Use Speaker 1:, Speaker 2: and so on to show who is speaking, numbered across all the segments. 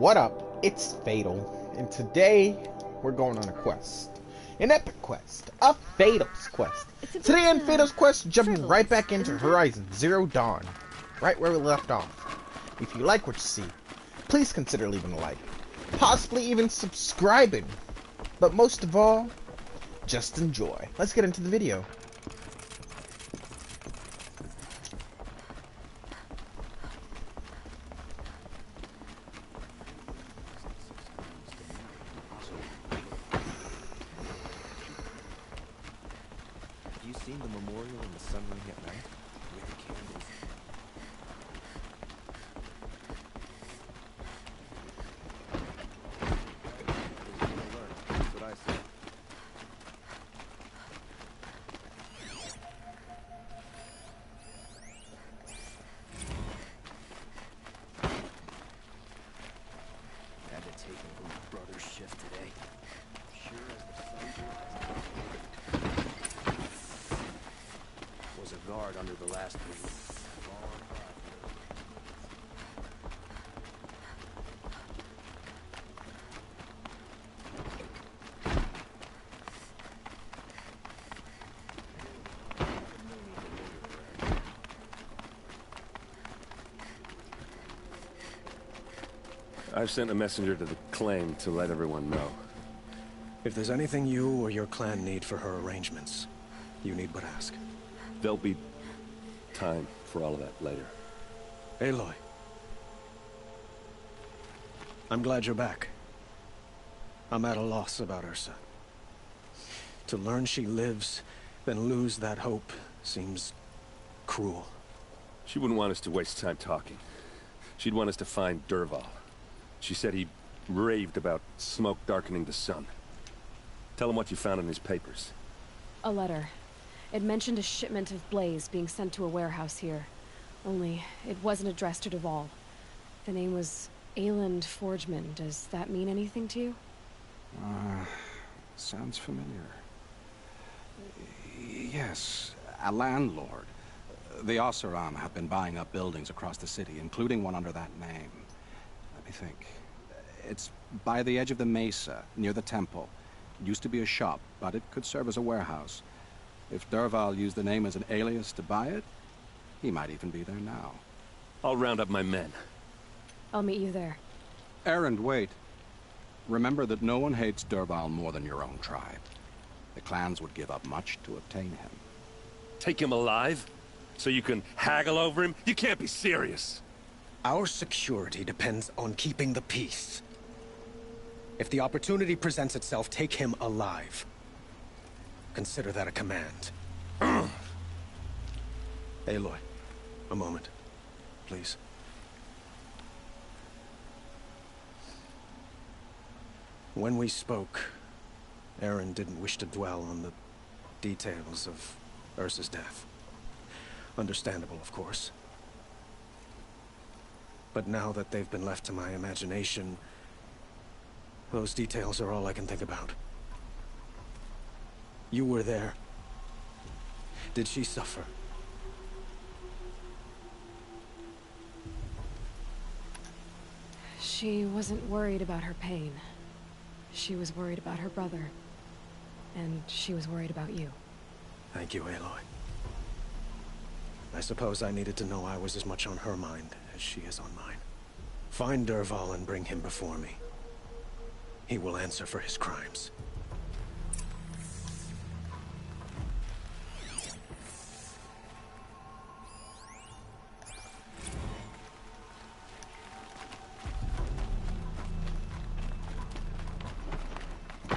Speaker 1: What up? It's Fatal, and today we're going on a quest. An epic quest. A Fatal's quest. Today on Fatal's quest, jumping right back into Horizon Zero Dawn. Right where we left off. If you like what you see, please consider leaving a like. Possibly even subscribing. But most of all, just enjoy. Let's get into the video.
Speaker 2: Have you seen the memorial in the sunring at night? With the candles. That's what I said. Had to take over my brother's shift today. Sure as the sun was a guard under the last week.
Speaker 3: I've sent a messenger to the claim to let everyone know.
Speaker 4: If there's anything you or your clan need for her arrangements, you need but ask.
Speaker 3: There'll be time for all of that later.
Speaker 4: Aloy. I'm glad you're back. I'm at a loss about Ursa. To learn she lives, then lose that hope, seems cruel.
Speaker 3: She wouldn't want us to waste time talking. She'd want us to find Dervahl. She said he raved about smoke darkening the sun. Tell him what you found in his papers.
Speaker 5: A letter. It mentioned a shipment of blaze being sent to a warehouse here. Only, it wasn't addressed to Dervahl. The name was Ayland Forgeman. Does that mean anything to you?
Speaker 6: Sounds familiar. Yes, a landlord. The Oseram have been buying up buildings across the city, including one under that name. Let me think. It's by the edge of the mesa, near the temple. It used to be a shop, but it could serve as a warehouse. If Dervahl used the name as an alias to buy it, he might even be there now.
Speaker 3: I'll round up my men.
Speaker 5: I'll meet you there.
Speaker 6: Erend, wait. Remember that no one hates Dervahl more than your own tribe. The clans would give up much to obtain him.
Speaker 3: Take him alive? So you can haggle over him? You can't be serious.
Speaker 4: Our security depends on keeping the peace. If the opportunity presents itself, take him alive. Consider that a command. Aloy, a moment, please. When we spoke, Erend didn't wish to dwell on the details of Ursa's death. Understandable, of course. But now that they've been left to my imagination, those details are all I can think about. You were there. Did she suffer?
Speaker 5: She wasn't worried about her pain. She was worried about her brother. And she was worried about you.
Speaker 4: Thank you, Aloy. I suppose I needed to know I was as much on her mind as she is on mine. Find Dervahl and bring him before me. He will answer for his crimes.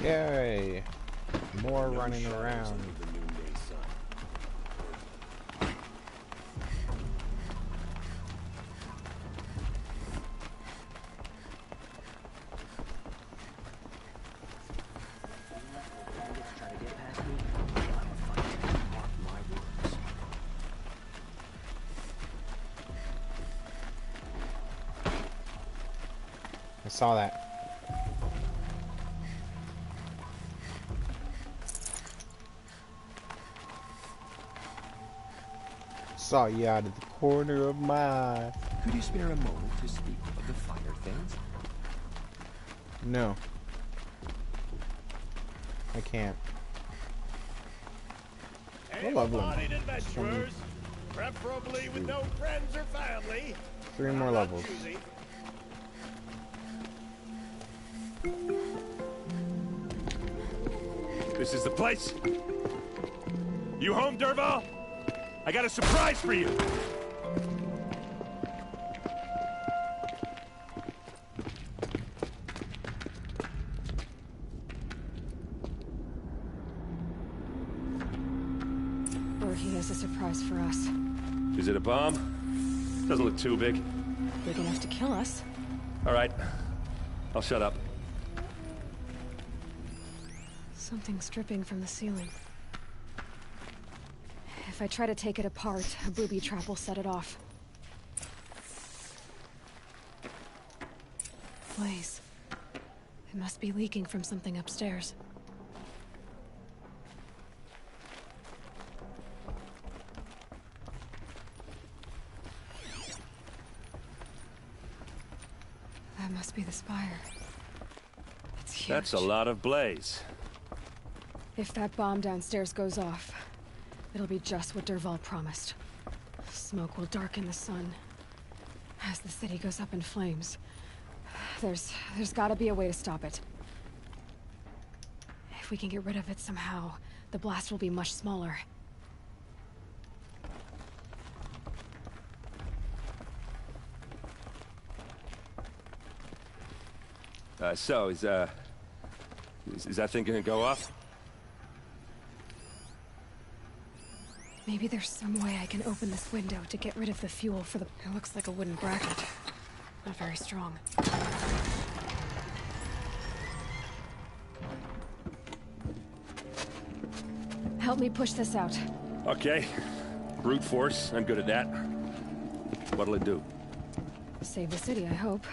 Speaker 1: Yay. More running around. I saw that. Saw you out of the corner of my eye.
Speaker 2: Could you spare a moment to speak of the finer things?
Speaker 1: No. I can't.
Speaker 7: Able-bodied adventurers, preferably with no friends or family.
Speaker 1: 3 more levels.
Speaker 7: Choosy.
Speaker 3: This is the place. You home, Dervahl? I got a surprise for you.
Speaker 5: Or he has a surprise for us.
Speaker 3: Is it a bomb? Doesn't look too big.
Speaker 5: Big enough to kill us.
Speaker 3: All right. I'll shut up.
Speaker 5: Something's dripping from the ceiling. If I try to take it apart, a booby trap will set it off. Blaze. It must be leaking from something upstairs. That must be the spire. It's huge.
Speaker 3: That's a lot of blaze.
Speaker 5: If that bomb downstairs goes off, it'll be just what Dervahl promised. Smoke will darken the sun. As the city goes up in flames, there's gotta be a way to stop it. If we can get rid of it somehow, the blast will be much smaller.
Speaker 3: So, is that thing gonna go off?
Speaker 5: Maybe there's some way I can open this window to get rid of the fuel for the... It looks like a wooden bracket. Not very strong. Help me push this out.
Speaker 3: Okay. Brute force, I'm good at that. What'll it do?
Speaker 5: Save the city, I hope.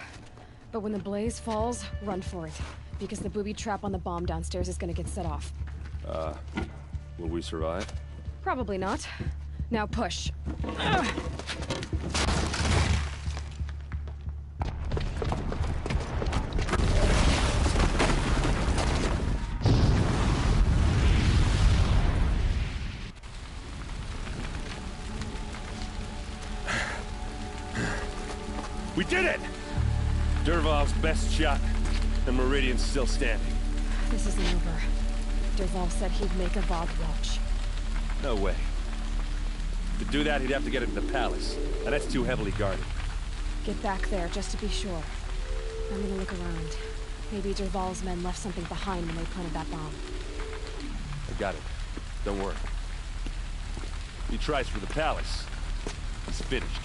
Speaker 5: But when the blaze falls, run for it. Because the booby trap on the bomb downstairs is gonna get set off.
Speaker 3: Will we survive?
Speaker 5: Probably not. Now push.
Speaker 3: We did it! Dervahl's best shot, and Meridian's still standing.
Speaker 5: This isn't over. Dervahl said he'd make Avad watch.
Speaker 3: No way. To do that, he'd have to get into the palace, and that's too heavily guarded.
Speaker 5: Get back there, just to be sure. I'm gonna look around. Maybe Dervahl's men left something behind when they planted that bomb.
Speaker 3: I got it. Don't worry. He tries for the palace. He's finished.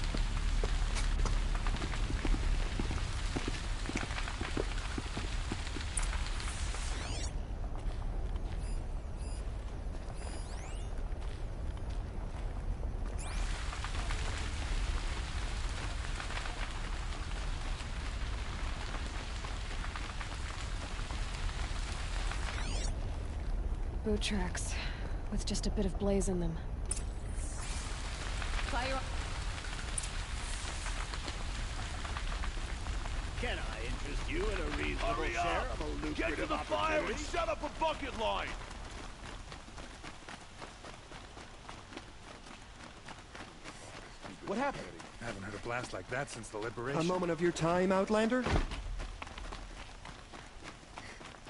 Speaker 5: Boot tracks, with just a bit of blaze in them. Fire!
Speaker 7: Can I interest you in a reasonable share of a lucrative
Speaker 8: Get to the fire and set up a bucket line!
Speaker 4: What happened?
Speaker 8: I haven't heard a blast like that since the liberation.
Speaker 4: A moment of your time, Outlander?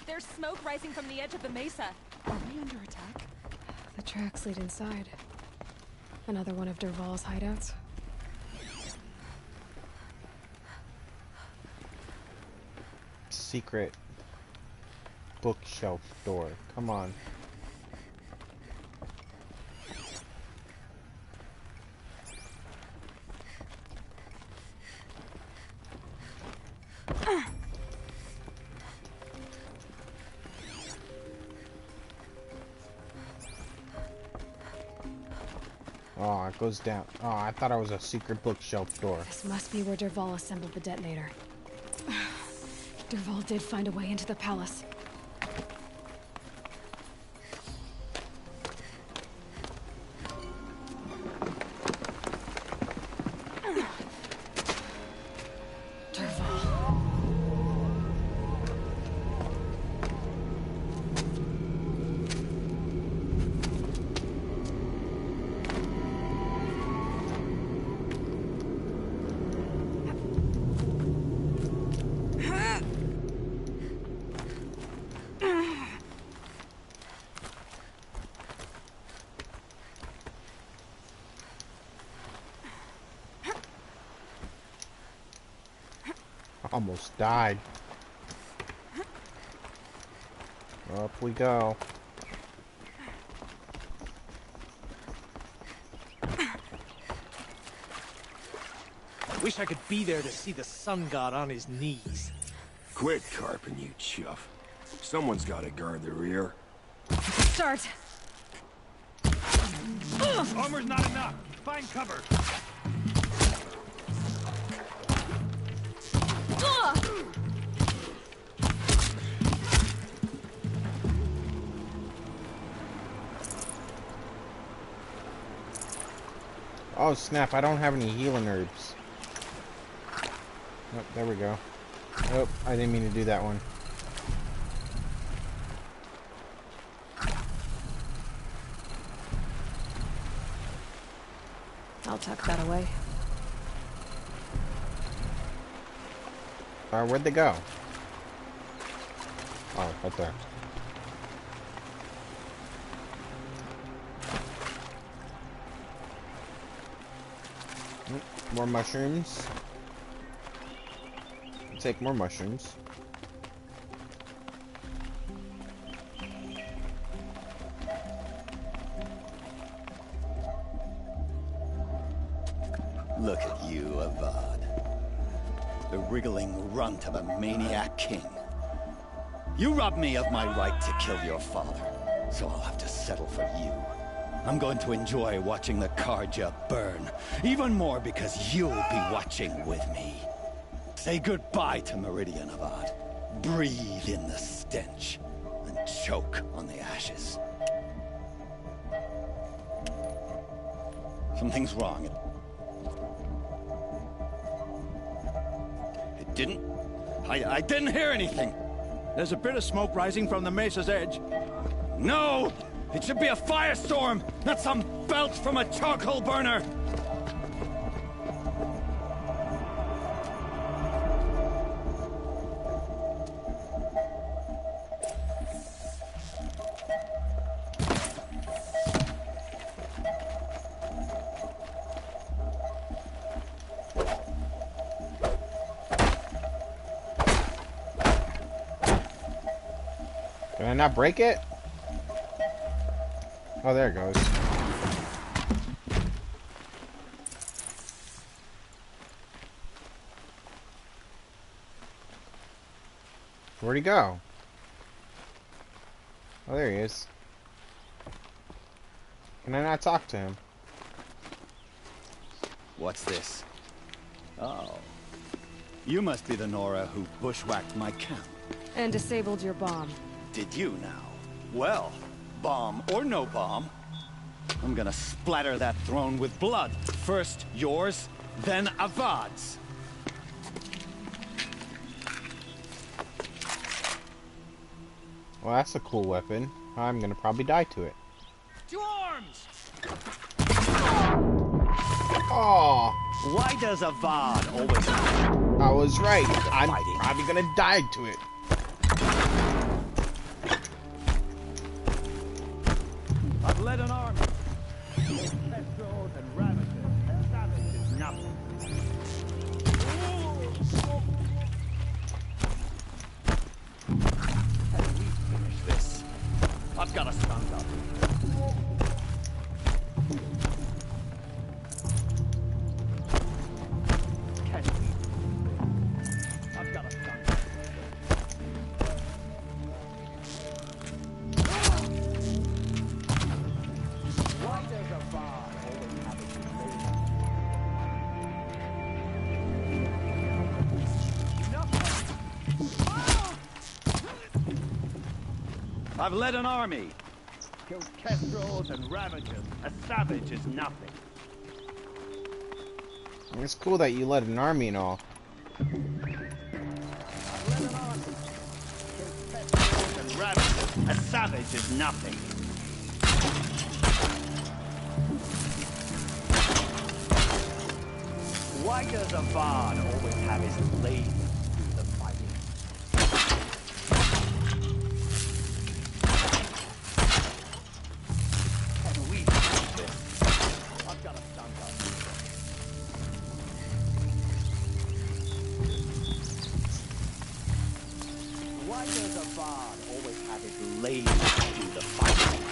Speaker 9: There's smoke rising from the edge of the mesa. Are we under attack?
Speaker 5: The tracks lead inside. Another one of Dervahl's hideouts.
Speaker 1: Secret bookshelf door. Come on. Oh, it goes down. Oh, I thought it was a secret bookshelf door.
Speaker 5: This must be where Dervahl assembled the detonator. Dervahl did find a way into the palace. Dervahl.
Speaker 1: Almost died. Up we go.
Speaker 2: Wish I could be there to see the sun god on his knees.
Speaker 10: Quit carping, you chuff. Someone's got to guard the rear.
Speaker 9: Start.
Speaker 8: Armor's not enough. Find cover.
Speaker 1: Oh snap, I don't have any healing herbs. Oh, there we go. Oh, I didn't mean to do that one.
Speaker 5: I'll tuck that away.
Speaker 1: Where'd they go? Oh, right there. More mushrooms. Take more mushrooms.
Speaker 11: Look at you, Avad. The wriggling runt of a maniac king. You robbed me of my right to kill your father, so I'll have to settle for you. I'm going to enjoy watching the Carja burn, even more because you'll be watching with me. Say goodbye to Meridian, Avad. Breathe in the stench, and choke on the ashes. Something's wrong. It didn't... I didn't hear anything.
Speaker 12: There's a bit of smoke rising from the mesa's edge.
Speaker 11: No! It should be a firestorm, not some belch from a charcoal burner!
Speaker 1: Did I not break it? Oh, there it goes. Where'd he go? Oh, there he is. Can I not talk to him?
Speaker 11: What's this? Oh. You must be the Nora who bushwhacked my camp.
Speaker 5: And disabled your bomb.
Speaker 11: Did you now? Well, bomb or no bomb, I'm gonna splatter that throne with blood. First yours, then Avad's.
Speaker 1: Well, that's a cool weapon. I'm gonna probably die to it.
Speaker 11: To arms!
Speaker 1: Oh!
Speaker 11: Why does Avad always...
Speaker 1: I was right. I'm probably gonna die to it.
Speaker 11: I've led an army. Petrol and Ravagers and savages, nothing. How do we finish this? I've got to stand up. Can we? I've got to stand up. Why does a bar always have its name? I've led an army. Killed kestrels and ravagers. A savage is nothing.
Speaker 1: It's cool that you led an army and all.
Speaker 11: I've led an army. Killed kestrels and ravagers. A savage is nothing. Why does Avad always have his lady do the fighting? Can we do this? I've got to stand up. God always had his lady do the fighting.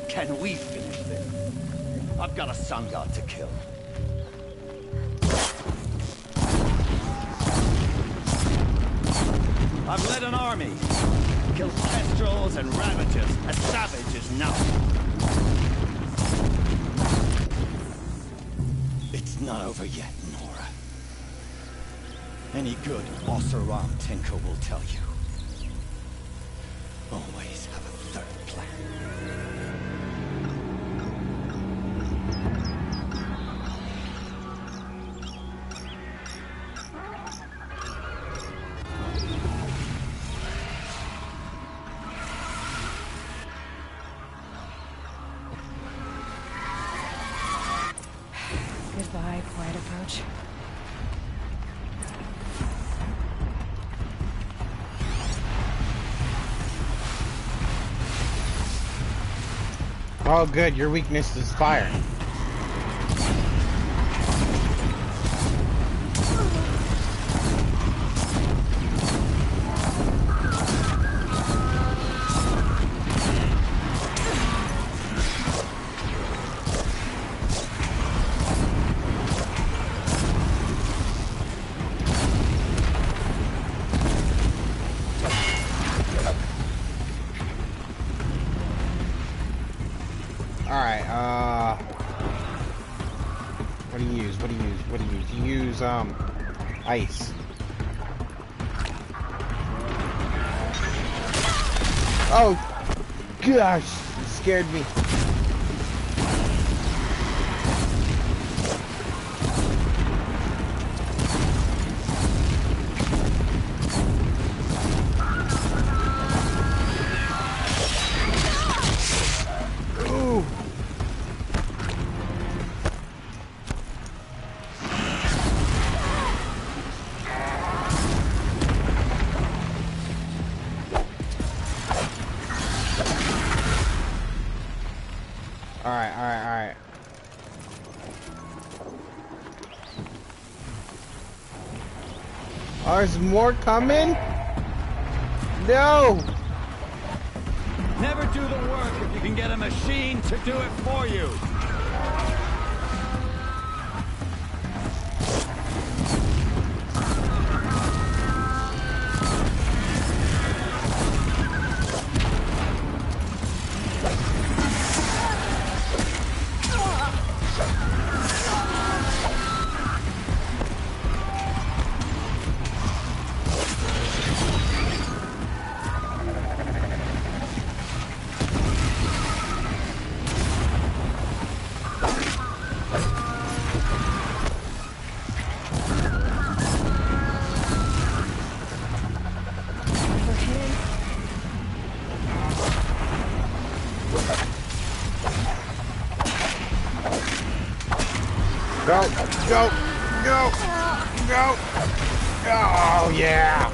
Speaker 11: Can we finish this? I've got a sun god to kill. I've led an army. Killed kestrels and ravagers, as savage as now. It's not over yet, Nora. Any good Oseram tinker will tell you. Always have a third plan.
Speaker 5: Goodbye, quiet approach.
Speaker 1: Oh, good. Your weakness is fire. What do you use? You use, ice. Oh, gosh, you scared me. Alright. Oh, there's more coming? No!
Speaker 12: Never do the work if you can get a machine to do it for you.
Speaker 1: Go! Oh, yeah!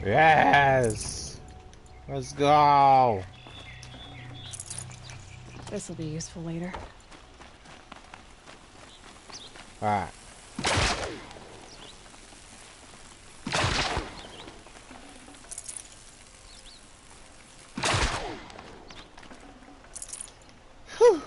Speaker 1: Yes! Let's go!
Speaker 5: This will be useful later.
Speaker 1: Alright. Whew.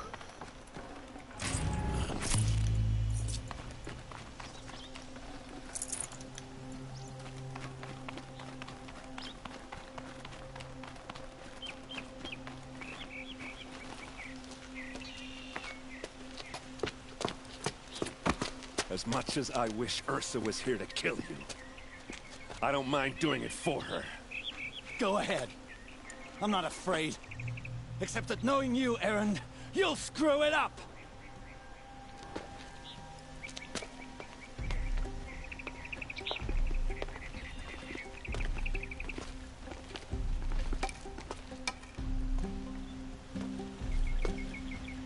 Speaker 3: As much as I wish Ursa was here to kill you, I don't mind doing it for her.
Speaker 12: Go ahead. I'm not afraid. Except that knowing you, Erend, you'll screw it up!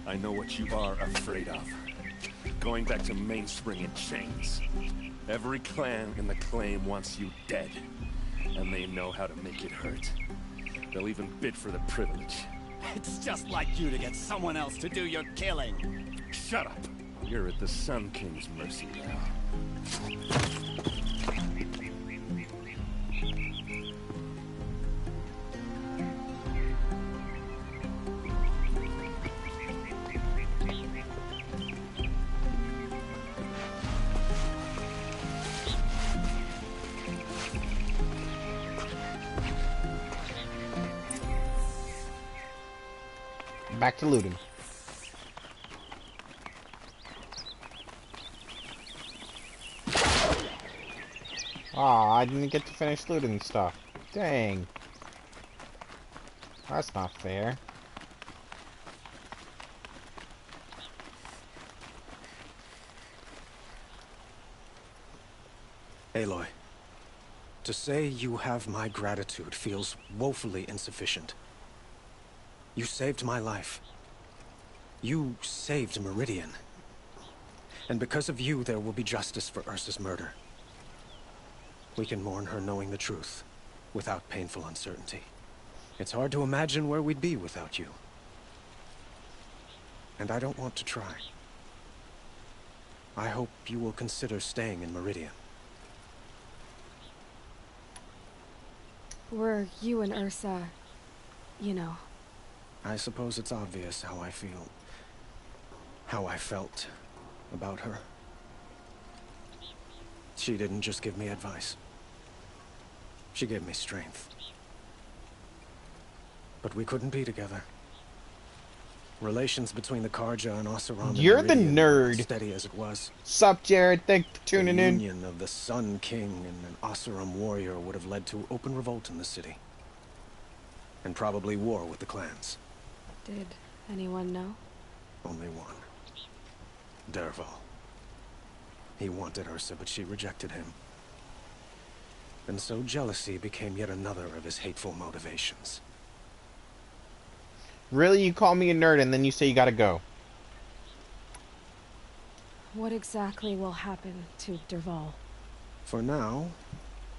Speaker 3: I know what you are afraid of. Going back to Mainspring in chains. Every clan in the claim wants you dead. And they know how to make it hurt. They'll even bid for the privilege.
Speaker 12: It's just like you to get someone else to do your killing.
Speaker 3: Shut up! You're at the Sun King's mercy now.
Speaker 1: Back to looting. Aw, I didn't get to finish looting stuff. Dang. That's not fair.
Speaker 4: Aloy, to say you have my gratitude feels woefully insufficient. You saved my life. You saved Meridian. And because of you, there will be justice for Ursa's murder. We can mourn her knowing the truth, without painful uncertainty. It's hard to imagine where we'd be without you. And I don't want to try. I hope you will consider staying in Meridian.
Speaker 5: Were you and Ursa, you know...
Speaker 4: I suppose it's obvious how I feel. How I felt about her. She didn't just give me advice. She gave me strength. But we couldn't be together. Relations between the Carja and Oseram.
Speaker 1: You're the nerd.
Speaker 4: Steady as it was.
Speaker 1: Sup, Jared? Thanks for tuning in.
Speaker 4: The union of the Sun King and an Oseram warrior would have led to open revolt in the city. And probably war with the clans.
Speaker 5: Did anyone know?
Speaker 4: Only one. Dervahl. He wanted Ursa, but she rejected him. And so jealousy became yet another of his hateful motivations.
Speaker 1: Really? You call me a nerd and then you say you gotta go.
Speaker 5: What exactly will happen to Dervahl?
Speaker 4: For now,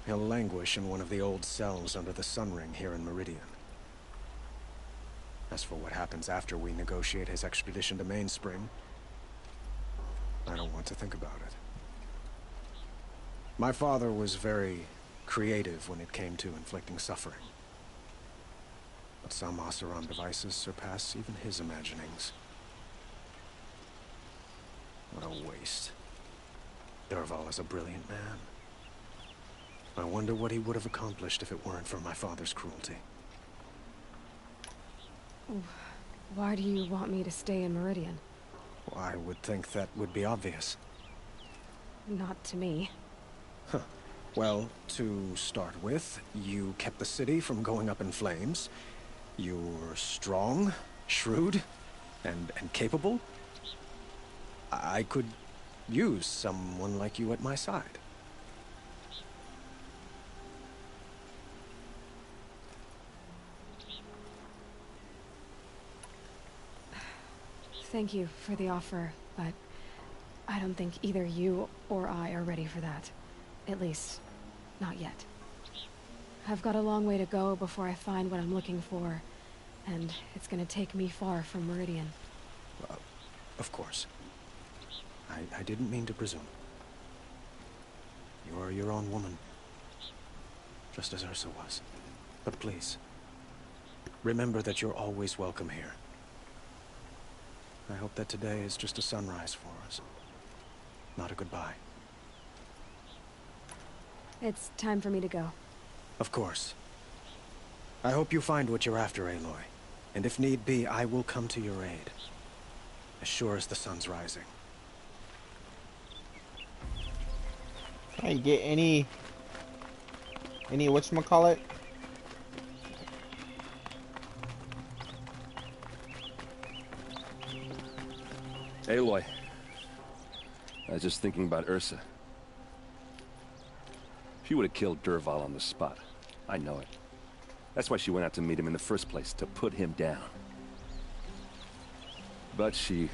Speaker 4: he'll languish in one of the old cells under the Sun Ring here in Meridian. As for what happens after we negotiate his extradition to Mainspring, I don't want to think about it. My father was very creative when it came to inflicting suffering. But some Oseram devices surpass even his imaginings. What a waste. Dervahl is a brilliant man. I wonder what he would have accomplished if it weren't for my father's cruelty.
Speaker 5: Why do you want me to stay in Meridian?
Speaker 4: Well, I would think that would be obvious.
Speaker 5: Not to me.
Speaker 4: Huh. Well, to start with, you kept the city from going up in flames. You're strong, shrewd, and capable. I could use someone like you at my side.
Speaker 5: Thank you for the offer, but I don't think either you or I are ready for that. At least, not yet. I've got a long way to go before I find what I'm looking for. And it's gonna take me far from Meridian.
Speaker 4: Of course. I didn't mean to presume. You are your own woman. Just as Ursa was. But please, remember that you're always welcome here. I hope that today is just a sunrise for us. Not a goodbye.
Speaker 5: It's time for me to go.
Speaker 4: Of course. I hope you find what you're after, Aloy. And if need be, I will come to your aid. As sure as the sun's rising.
Speaker 1: Can I get any whatchamacallit?
Speaker 3: Aloy. I was just thinking about Ursa. She would have killed Dervahl on the spot. I know it. That's why she went out to meet him in the first place, to put him down. But she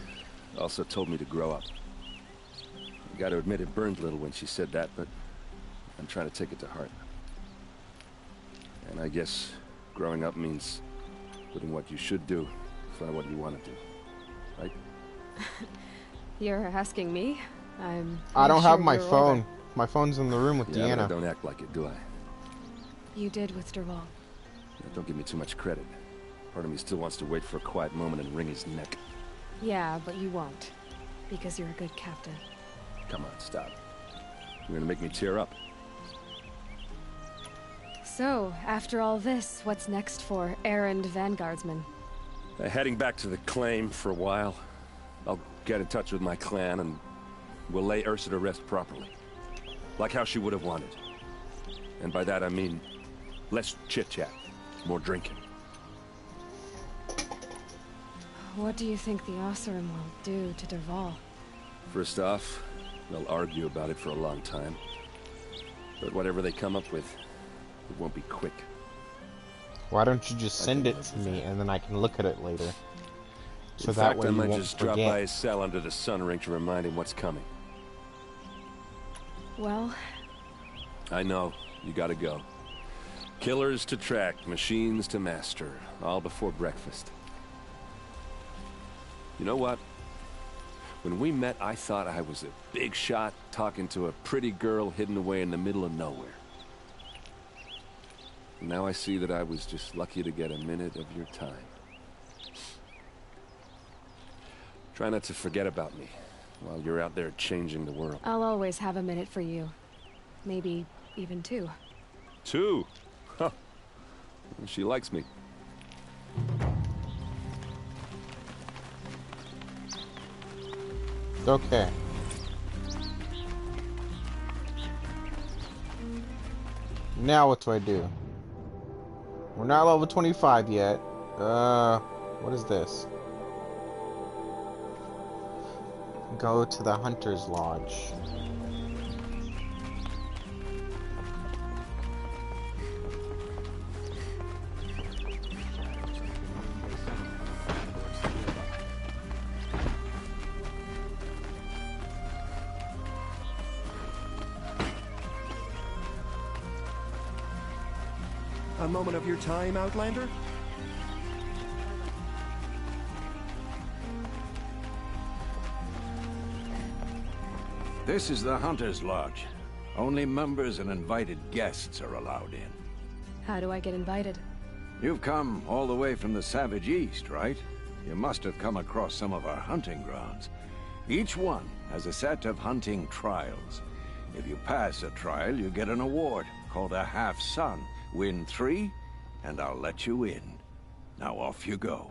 Speaker 3: also told me to grow up. I gotta admit it burned a little when she said that, but I'm trying to take it to heart. And I guess growing up means putting what you should do in front of what you want to do. Right?
Speaker 5: You're asking me?
Speaker 1: I don't have my phone. Older. My phone's in the room with Deanna.
Speaker 3: But I don't act like it, do I?
Speaker 5: You did with Dervahl.
Speaker 3: Don't give me too much credit. Part of me still wants to wait for a quiet moment and wring his neck.
Speaker 5: Yeah, but you won't. Because you're a good captain.
Speaker 3: Come on, stop. You're gonna make me tear up.
Speaker 5: So, after all this, what's next for Erend Vanguardsman?
Speaker 3: Heading back to the claim for a while. I'll get in touch with my clan and we'll lay Ursa to rest properly. Like how she would have wanted. And by that I mean less chit-chat, more drinking.
Speaker 5: What do you think the Oseram will do to Dervahl?
Speaker 3: First off, they'll argue about it for a long time. But whatever they come up with, it won't be quick.
Speaker 1: Why don't you just send it to me and then I can look at it later? So
Speaker 3: In
Speaker 1: that
Speaker 3: fact,
Speaker 1: way
Speaker 3: I
Speaker 1: you
Speaker 3: might
Speaker 1: won't
Speaker 3: just
Speaker 1: forget.
Speaker 3: drop by his cell under the sun ring to remind him what's coming.
Speaker 5: Well...
Speaker 3: I know. You gotta go. Killers to track, machines to master. All before breakfast. You know what? When we met, I thought I was a big shot talking to a pretty girl hidden away in the middle of nowhere. Now I see that I was just lucky to get a minute of your time. Try not to forget about me while you're out there changing the world.
Speaker 5: I'll always have a minute for you. Maybe even two.
Speaker 3: Two? Huh. She likes me.
Speaker 1: Okay. Now what do I do? We're not level 25 yet. What is this? Go to the Hunter's Lodge.
Speaker 10: A moment of your time, Outlander?
Speaker 13: This is the Hunter's Lodge. Only members and invited guests are allowed in.
Speaker 5: How do I get invited?
Speaker 13: You've come all the way from the Savage East, right? You must have come across some of our hunting grounds. Each one has a set of hunting trials. If you pass a trial, you get an award called a half-sun. Win 3, and I'll let you in. Now off you go.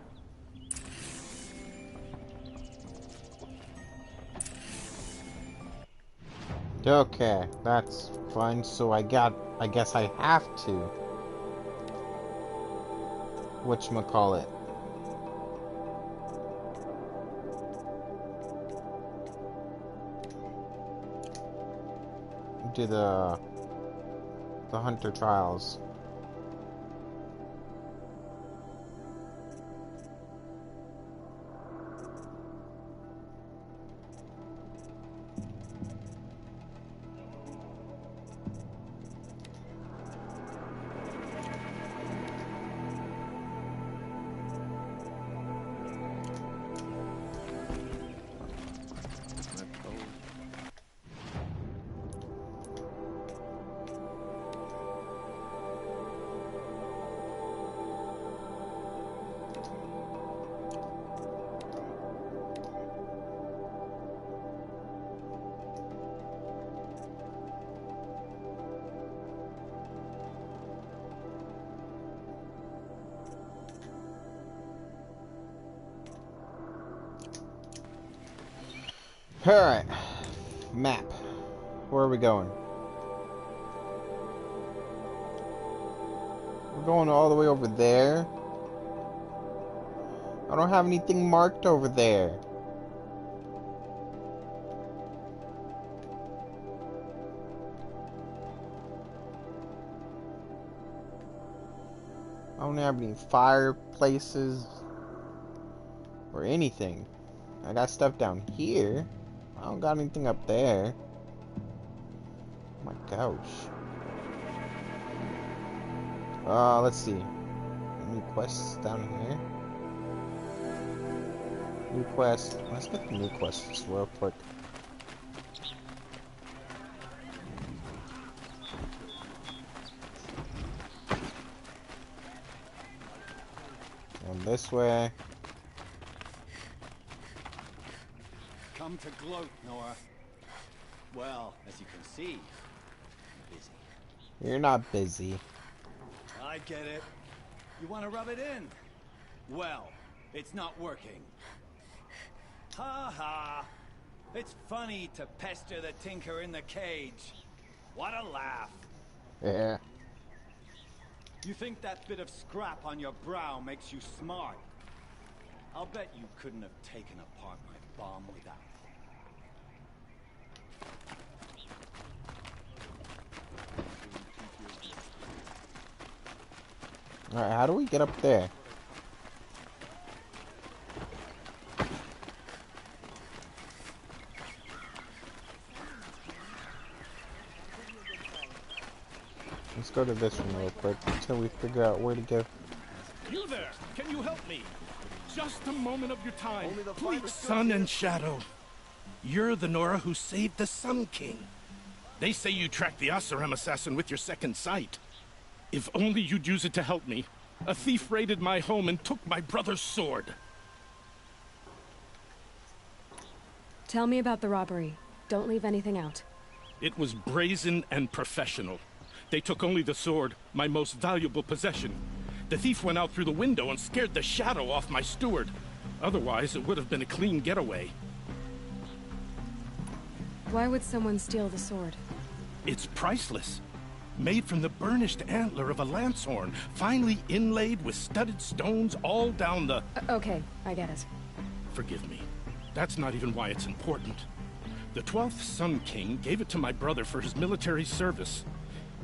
Speaker 1: Okay, that's fine. So I guess I have to. Whatchamacallit? Do the hunter trials. Alright. Map. Where are we going? We're going all the way over there. I don't have anything marked over there. I don't have any fireplaces or anything. I got stuff down here. I don't got anything up there. Oh my gosh. Let's see. New quests down here. New quest. Let's get the new quests real quick. And this way.
Speaker 12: Come to gloat, Nora. Well, as you can see, I'm busy.
Speaker 1: You're not busy.
Speaker 12: I get it. You want to rub it in? Well, it's not working. Ha ha. It's funny to pester the tinker in the cage. What a laugh.
Speaker 1: Yeah.
Speaker 12: You think that bit of scrap on your brow makes you smart? I'll bet you couldn't have taken apart my bomb without.
Speaker 1: Alright, how do we get up there? Let's go to this one real quick until we figure out where to go.
Speaker 8: You there! Can you help me? Just a moment of your time. Please, Sun and Shadow. You're the Nora who saved the Sun King. They say you tracked the Oseram assassin with your second sight. If only you'd use it to help me. A thief raided my home and took my brother's sword.
Speaker 5: Tell me about the robbery. Don't leave anything out.
Speaker 8: It was brazen and professional. They took only the sword, my most valuable possession. The thief went out through the window and scared the shadow off my steward. Otherwise, it would have been a clean getaway.
Speaker 5: Why would someone steal the sword?
Speaker 8: It's priceless. Made from the burnished antler of a lancehorn, finely inlaid with studded stones all down the...
Speaker 5: Okay, I get it.
Speaker 8: Forgive me. That's not even why it's important. The 12th Sun King gave it to my brother for his military service.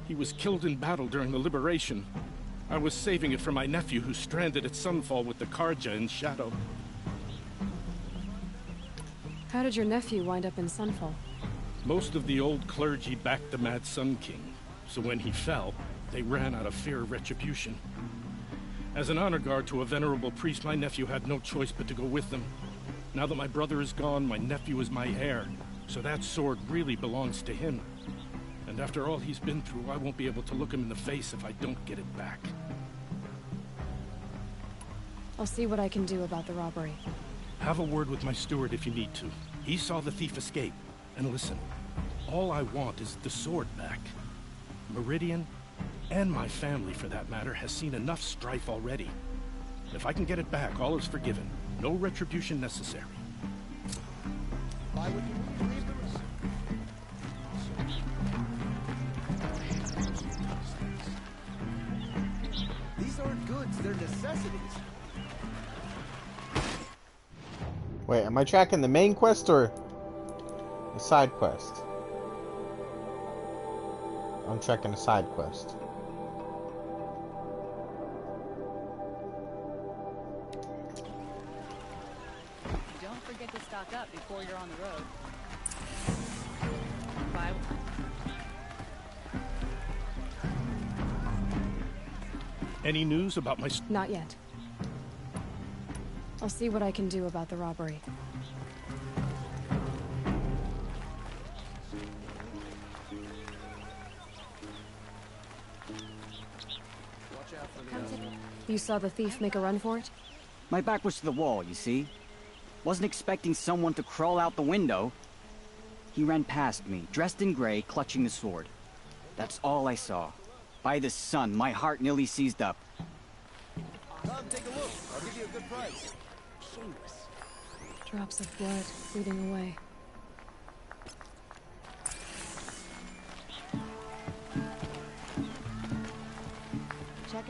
Speaker 8: He was killed in battle during the Liberation. I was saving it for my nephew who's stranded at Sunfall with the Karja in Shadow.
Speaker 5: How did your nephew wind up in Sunfall?
Speaker 8: Most of the old clergy backed the Mad Sun King, so when he fell, they ran out of fear of retribution. As an honor guard to a venerable priest, my nephew had no choice but to go with them. Now that my brother is gone, my nephew is my heir, so that sword really belongs to him. And after all he's been through, I won't be able to look him in the face if I don't get it back.
Speaker 5: I'll see what I can do about the robbery.
Speaker 8: Have a word with my steward if you need to. He saw the thief escape. And listen, all I want is the sword back. Meridian, and my family for that matter, has seen enough strife already. If I can get it back, all is forgiven. No retribution necessary.
Speaker 7: Why would you believe the These aren't goods, they're necessities.
Speaker 1: Wait, am I tracking the main quest or the side quest? I'm tracking the side quest.
Speaker 9: Don't forget to stock up before you're on the road. Bye.
Speaker 8: Any news about my...
Speaker 5: Not yet. I'll see what I can do about the robbery. You saw the thief make a run for it?
Speaker 14: My back was to the wall, you see? Wasn't expecting someone to crawl out the window. He ran past me, dressed in gray, clutching the sword. That's all I saw. By the sun, my heart nearly seized up.
Speaker 7: Come, take a look. I'll give you a good price.
Speaker 5: Shameless. Drops of blood bleeding away.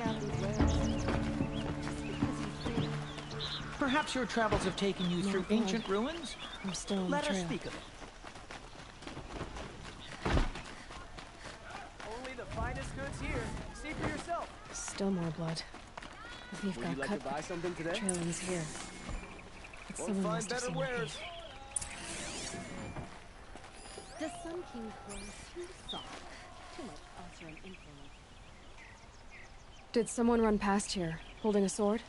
Speaker 15: reality wears.
Speaker 16: Perhaps your travels have taken you through ancient ruins?
Speaker 5: I'm still on
Speaker 16: Let
Speaker 5: the
Speaker 16: us
Speaker 5: trail.
Speaker 16: speak of it.
Speaker 2: Only the finest goods here. See for yourself.
Speaker 5: Still more blood. The thief
Speaker 2: Would
Speaker 5: got
Speaker 2: you like
Speaker 5: cut.
Speaker 2: to buy something today?
Speaker 5: Trail ends here. But
Speaker 2: Won't
Speaker 5: someone
Speaker 2: find
Speaker 5: must have
Speaker 2: better
Speaker 5: seen the
Speaker 2: wares.
Speaker 5: thief.
Speaker 15: The Sun King's grown too soft. Too much Oseram influence.
Speaker 5: Did someone run past here, holding a sword?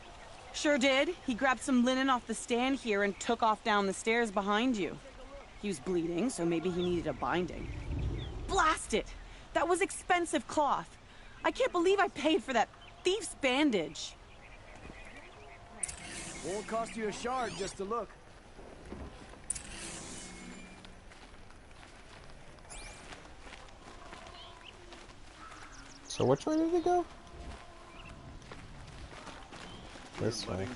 Speaker 17: Sure did. He grabbed some linen off the stand here and took off down the stairs behind you. He was bleeding, so maybe he needed a binding. Blast it! That was expensive cloth. I can't believe I paid for that thief's bandage.
Speaker 2: Won't cost you a shard just to look.
Speaker 1: So which way did it go? This way.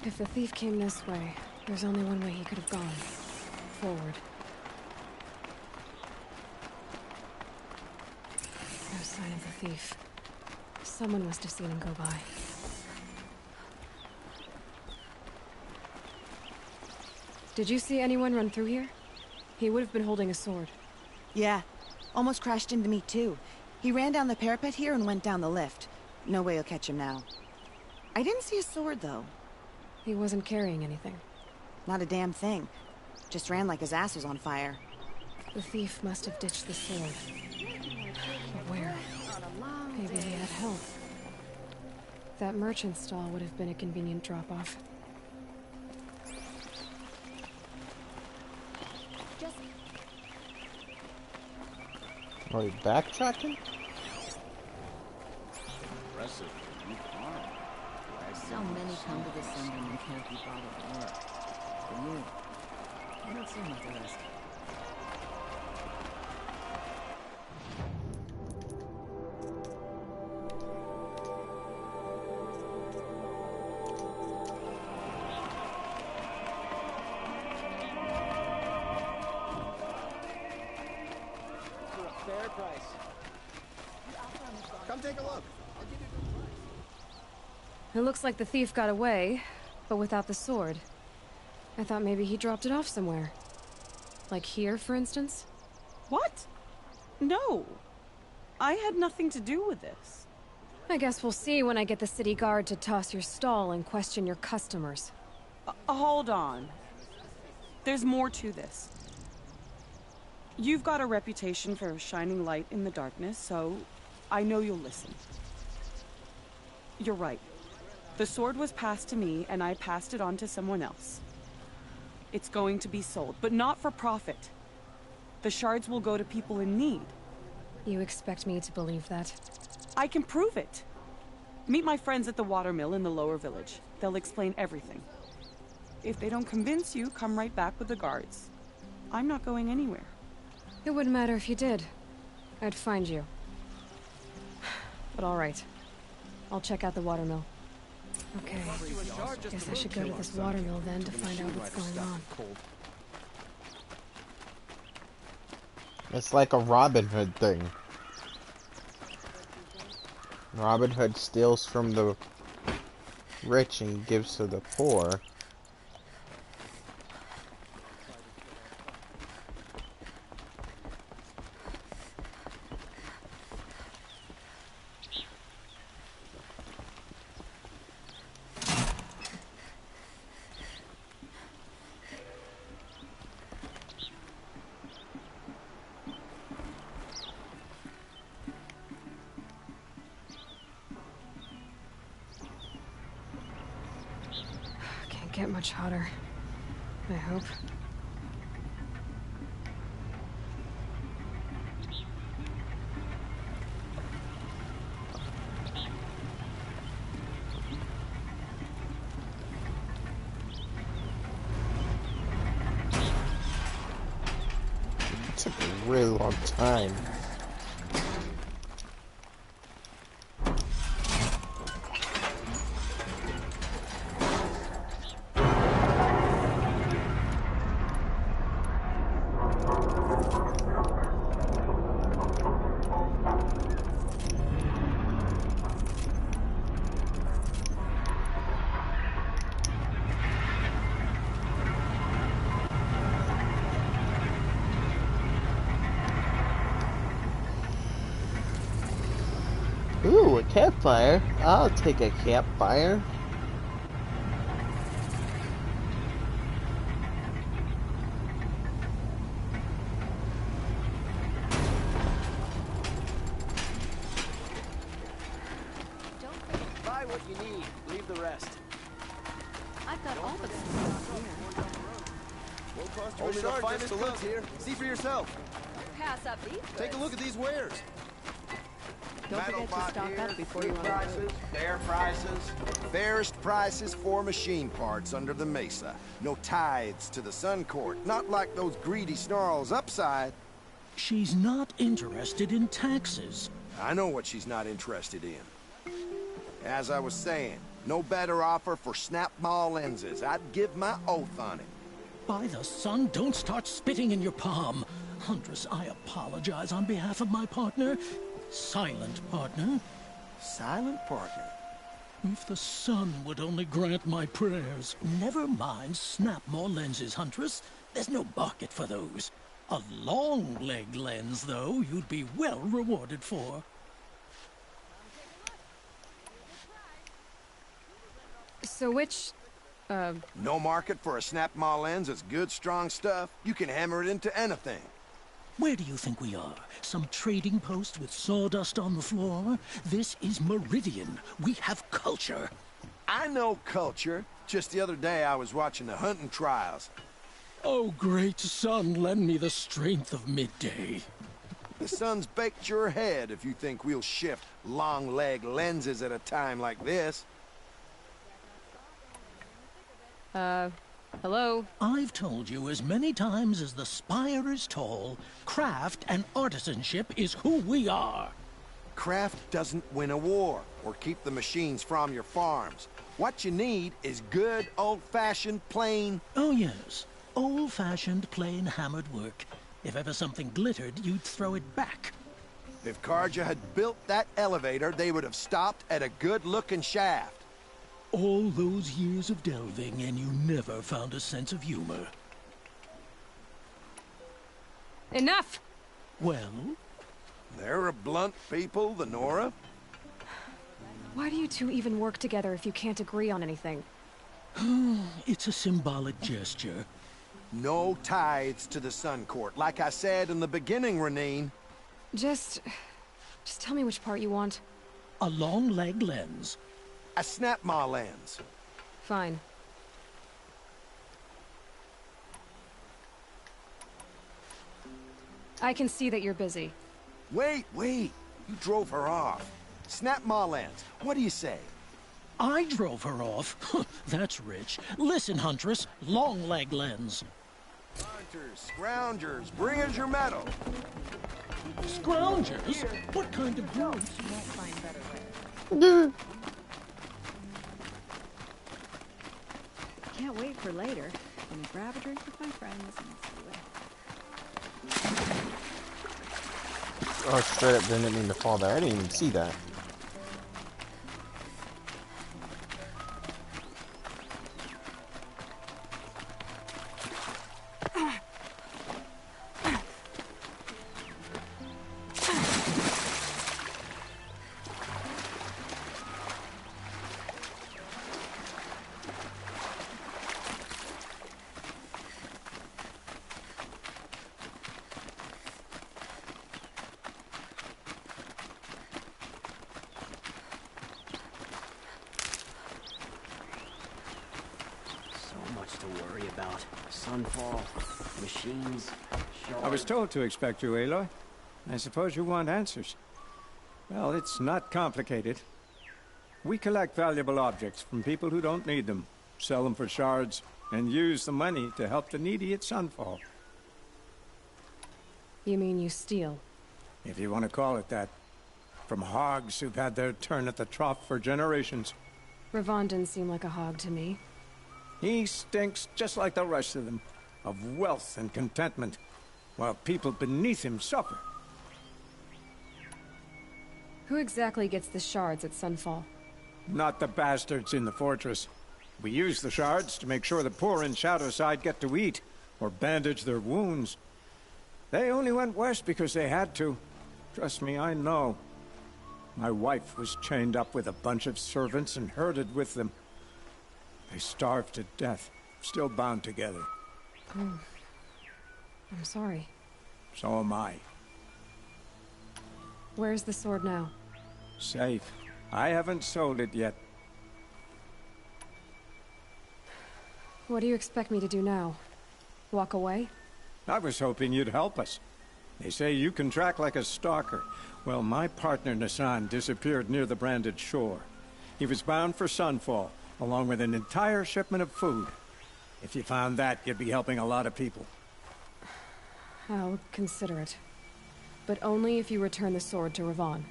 Speaker 5: If the thief came this way, there's only one way he could have gone. Forward. No sign of the thief. Someone must have seen him go by. Did you see anyone run through here? He would have been holding a sword.
Speaker 18: Yeah. Almost crashed into me, too. He ran down the parapet here and went down the lift. No way you'll catch him now. I didn't see a sword, though.
Speaker 5: He wasn't carrying anything.
Speaker 18: Not a damn thing. Just ran like his ass was on fire.
Speaker 5: The thief must have ditched the sword. But where? Maybe he had help. That merchant stall would have been a convenient drop-off.
Speaker 1: Are we backtracking?
Speaker 11: Impressive. You are. So many come to this center and can't be bothered to work. For you, I don't seem like the rest.
Speaker 2: For a fair price. Come take a look. I'll give you a good price.
Speaker 5: It looks like the thief got away, but without the sword. I thought maybe he dropped it off somewhere. Like here, for instance?
Speaker 17: What? No. I had nothing to do with this.
Speaker 5: I guess we'll see when I get the city guard to toss your stall and question your customers.
Speaker 17: Hold on. There's more to this. You've got a reputation for shining light in the darkness, so I know you'll listen. You're right. The sword was passed to me, and I passed it on to someone else. It's going to be sold, but not for profit. The shards will go to people in need.
Speaker 5: You expect me to believe that?
Speaker 17: I can prove it. Meet my friends at the watermill in the lower village. They'll explain everything. If they don't convince you, come right back with the guards. I'm not going anywhere.
Speaker 5: It wouldn't matter if you did. I'd find you. But all right. I'll check out the watermill. Okay. Guess I should go to this watermill then to find out what's going on.
Speaker 1: It's like a Robin Hood thing. Robin Hood steals from the rich and gives to the poor.
Speaker 5: Can't get much hotter. I hope.
Speaker 1: It took a really long time. Campfire? I'll take a campfire.
Speaker 2: Buy what you need. Leave the rest.
Speaker 15: I've got all the stuff here.
Speaker 2: Won't cost you a shard just to look here. See for yourself.
Speaker 9: Pass up these.
Speaker 2: Take a look at these wares.
Speaker 15: Don't forget to stock up before you want to
Speaker 19: prices, fair prices. Fairest prices for machine parts under the Mesa. No tithes to the Sun Court. Not like those greedy snarls upside.
Speaker 20: She's not interested in taxes.
Speaker 19: I know what she's not interested in. As I was saying, no better offer for snap-ball lenses. I'd give my oath on it.
Speaker 20: By the sun, don't start spitting in your palm. Huntress, I apologize on behalf of my partner. Silent partner.
Speaker 19: Silent partner?
Speaker 20: If the sun would only grant my prayers. Never mind snap-more lenses, Huntress. There's no market for those. A long-leg lens, though, you'd be well rewarded for.
Speaker 5: So which,
Speaker 19: No market for a snap-ma lens is good, strong stuff. You can hammer it into anything.
Speaker 20: Where do you think we are? Some trading post with sawdust on the floor? This is Meridian. We have culture.
Speaker 19: I know culture. Just the other day I was watching the hunting trials.
Speaker 20: Oh, great sun, lend me the strength of midday.
Speaker 19: The sun's baked your head if you think we'll shift long-leg lenses at a time like this.
Speaker 5: Hello?
Speaker 20: I've told you as many times as the spire is tall, craft and artisanship is who we are.
Speaker 19: Craft doesn't win a war or keep the machines from your farms. What you need is good, old-fashioned, plain...
Speaker 20: Oh, yes. Old-fashioned, plain hammered work. If ever something glittered, you'd throw it back.
Speaker 19: If Carja had built that elevator, they would have stopped at a good-looking shaft.
Speaker 20: All those years of delving, and you never found a sense of humor.
Speaker 5: Enough!
Speaker 20: Well?
Speaker 19: They're a blunt people, the Nora.
Speaker 5: Why do you two even work together if you can't agree on anything?
Speaker 20: It's a symbolic gesture.
Speaker 19: No tithes to the Sun Court, like I said in the beginning, Renine.
Speaker 5: Just tell me which part you want.
Speaker 20: A long-leg lens.
Speaker 19: A snap-ma lens.
Speaker 5: Fine. I can see that you're busy.
Speaker 19: Wait! You drove her off. Snap-ma lens. What do you say?
Speaker 20: I drove her off? That's rich. Listen, Huntress. Long-leg lens.
Speaker 19: Hunters, scroungers, bring us your metal.
Speaker 20: Scroungers? What kind of group?
Speaker 15: Can't wait for later. Gonna grab a drink with my friends and see what...
Speaker 1: Oh, straight up didn't mean to fall there. I didn't even see that.
Speaker 2: To worry about. Sunfall, machines, shards.
Speaker 21: I was told to expect you, Aloy. I suppose you want answers. Well, it's not complicated. We collect valuable objects from people who don't need them, sell them for shards, and use the money to help the needy at Sunfall.
Speaker 5: You mean you steal?
Speaker 21: If you want to call it that. From hogs who've had their turn at the trough for generations.
Speaker 5: Ravon didn't seem like a hog to me.
Speaker 21: He stinks just like the rest of them, of wealth and contentment, while people beneath him suffer.
Speaker 5: Who exactly gets the shards at Sunfall?
Speaker 21: Not the bastards in the fortress. We use the shards to make sure the poor in Shadowside get to eat, or bandage their wounds. They only went west because they had to. Trust me, I know. My wife was chained up with a bunch of servants and herded with them. They starved to death, still bound together.
Speaker 5: Oh. I'm sorry.
Speaker 21: So am I.
Speaker 5: Where's the sword now?
Speaker 21: Safe. I haven't sold it yet.
Speaker 5: What do you expect me to do now? Walk away?
Speaker 21: I was hoping you'd help us. They say you can track like a stalker. Well, my partner Nassan disappeared near the branded shore. He was bound for Sunfall, along with an entire shipment of food. If you found that, you'd be helping a lot of people.
Speaker 5: I'll consider it. But only if you return the sword to Ravon.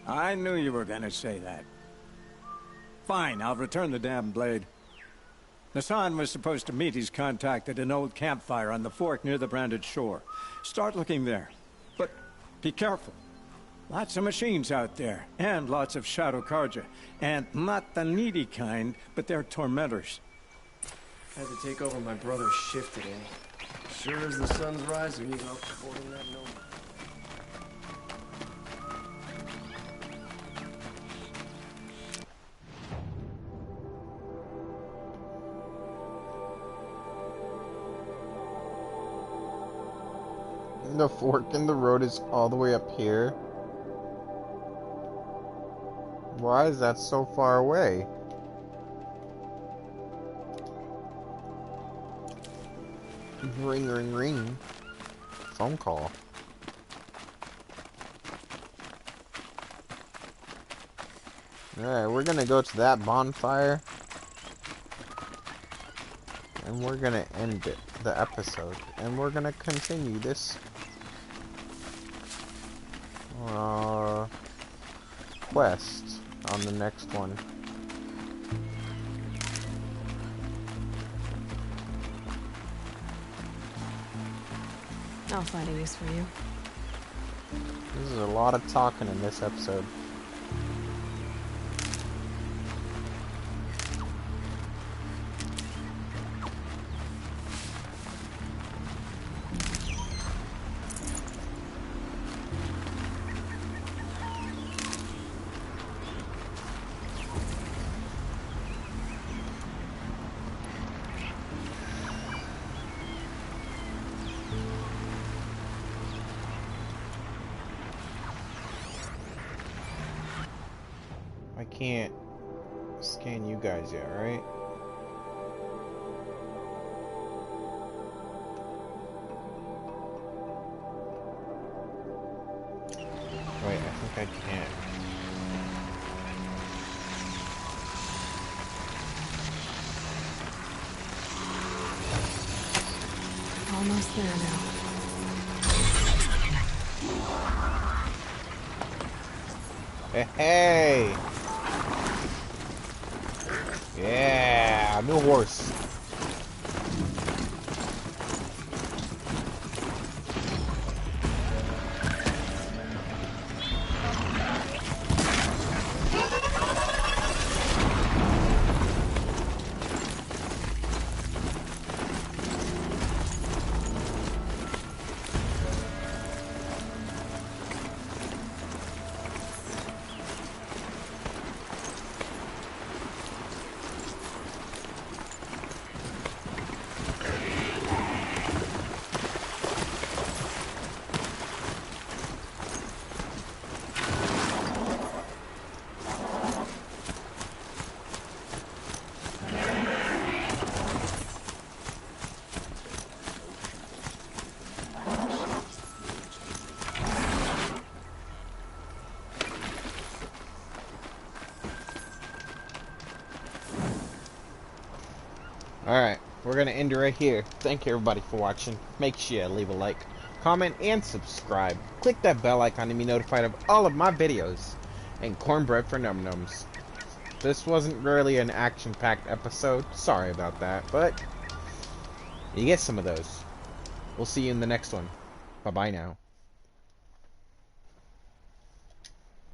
Speaker 21: I knew you were gonna say that. Fine, I'll return the damn blade. Nassan was supposed to meet his contact at an old campfire on the fork near the branded shore. Start looking there. But be careful. Lots of machines out there, and lots of Shadow Carja. And not the needy kind, but they're tormentors.
Speaker 2: Had to take over my brother's shift today. Sure as the sun's rising, he's out courting that nomad.
Speaker 1: The fork in the road is all the way up here. Why is that so far away? Ring, ring, ring. Phone call. Alright, we're gonna go to that bonfire. And we're gonna end it, the episode. And we're gonna continue this quest on the next one.
Speaker 5: I'll find a use for you.
Speaker 1: This is a lot of talking in this episode. I can't scan you guys yet, right? Wait, I think I can.
Speaker 5: Almost there now.
Speaker 1: Hey! Yeah, new horse. Alright, we're gonna end it right here. Thank you everybody for watching. Make sure you leave a like, comment, and subscribe. Click that bell icon to be notified of all of my videos. And cornbread for Num Nums. This wasn't really an action-packed episode. Sorry about that, but you get some of those. We'll see you in the next one. Bye-bye now.